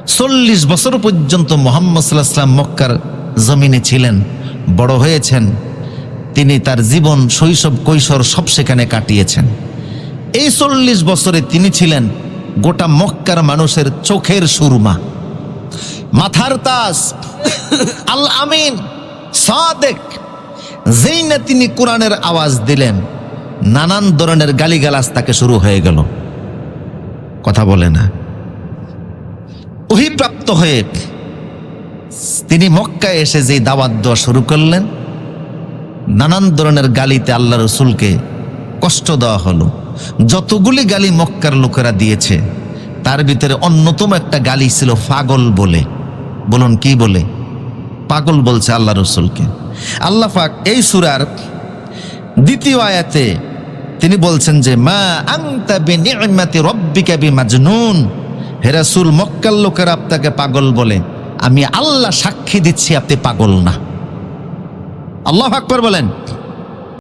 40 বছর পর্যন্ত মুহাম্মদ সাল্লাল্লাহু আলাইহি ওয়াসাল্লাম মক্কার জমিনে ছিলেন, বড় হয়েছেন। তিনি তার জীবন, শৈশব, কৈশোর সব সেখানে কাটিয়েছেন। এই 40 বছরে তিনি ছিলেন গোটা মক্কার মানুষের চোখের সুরমা, মাথার তাজ, আল আমিন, সাদেক। যেই না তিনি কোরআনের আওয়াজ দিলেন, নানান ধরনের গালিগালাজ তাকে শুরু হয়ে গেল, কথা বলে না। ওহীপ্রাপ্ত হয়ে তিনি মক্কায় এসে যেই দাওয়াত দেওয়া শুরু করলেন, নানান ধরনের গালিতে আল্লাহ রসুলকে কষ্ট দেওয়া হলো। যতগুলি গালি মক্কার লোকেরা দিয়েছে, তার ভিতরে অন্যতম একটা গালি ছিল পাগল বলে। বলুন কি বলে? পাগল বলছে আল্লাহ রসুলকে। আল্লাহ পাক এই সূরার 2য় আয়াতে তিনি বলছেন যে মা আনতা বিনি'মাতি রাব্বিকা বিমাজনুন, হে রাসূল, মক্কার লোকেরা আপনাকে পাগল বলে, আমি আল্লাহ সাক্ষী দিচ্ছি আপনি পাগল না। আল্লাহু আকবার বলেন।